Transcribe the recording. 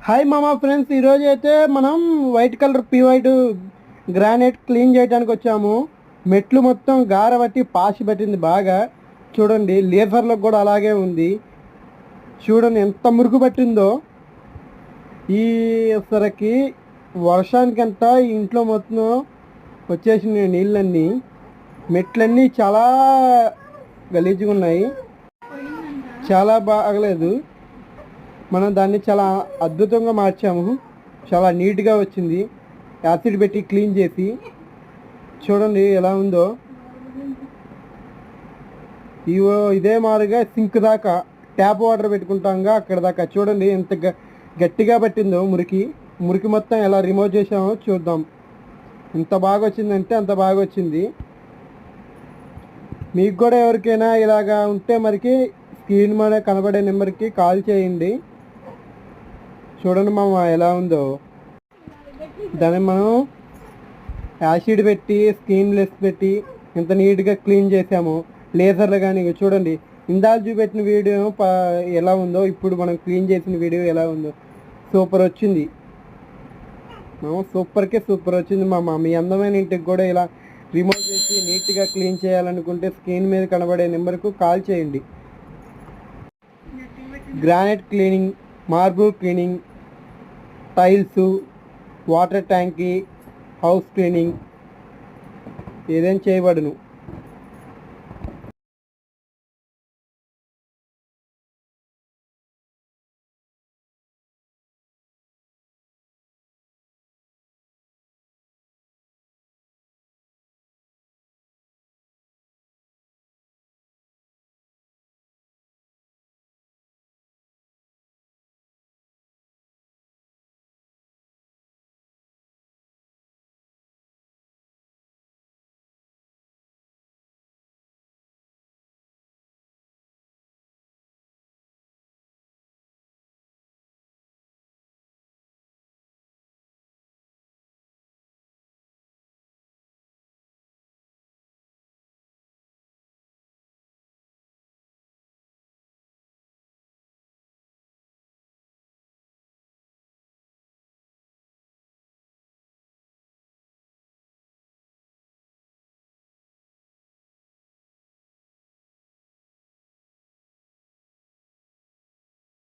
Hi మామా friends, ఈరోజు అయితే మనం white colour white granite clean చేయడానికి వచ్చాము. మెట్లు మొత్తం గార బట్టి పాసి పట్టింది బాగా. చూడండి, లేజర్లకు కూడా అలాగే ఉంది. చూడండి ఎంత మురుగు పట్టిందో. ఈ సరికి వర్షానికంతా ఈ ఇంట్లో మొత్తం వచ్చేసిన నీళ్ళన్నీ, మెట్లన్నీ చాలా గలీజ్గా ఉన్నాయి, చాలా బాగలేదు. మనం దాన్ని చాలా అద్భుతంగా మార్చాము. చాలా నీట్గా వచ్చింది. యాసిడ్ పెట్టి క్లీన్ చేసి చూడండి ఎలా ఉందో. ఇదే మాదిరిగా సింక్ దాకా ట్యాప్ వాటర్ పెట్టుకుంటాంగా అక్కడ దాకా చూడండి ఎంత గట్టిగా పట్టిందో. మురికి మొత్తం ఎలా రిమూవ్ చేసామో చూద్దాం. ఎంత బాగా వచ్చిందంటే అంత బాగా వచ్చింది. మీకు కూడా ఎవరికైనా ఇలాగా ఉంటే మరికి స్క్రీన్ మీద కనబడే నెంబర్కి కాల్ చేయండి. చూడండి మామ ఎలా ఉందో. దాన్ని మనం యాసిడ్ పెట్టి స్క్రీన్లెస్ పెట్టి ఎంత నీట్గా క్లీన్ చేసాము. లేజర్లు కానీ చూడండి, ఇందాక చూపెట్టిన వీడియో ఎలా ఉందో, ఇప్పుడు మనం క్లీన్ చేసిన వీడియో ఎలా ఉందో. సూపర్ వచ్చింది సూపర్కే సూపర్ వచ్చింది మామ. మీ అందమైన ఇంటికి కూడా ఇలా రిమూవ్ చేసి నీట్గా క్లీన్ చేయాలనుకుంటే స్క్రీన్ మీద కనబడే నెంబర్కు కాల్ చేయండి. Granite cleaning, marble cleaning, tiles, water ట్యాంకీ, హౌస్ క్లీనింగ్ ఏదైనా చేయబడును.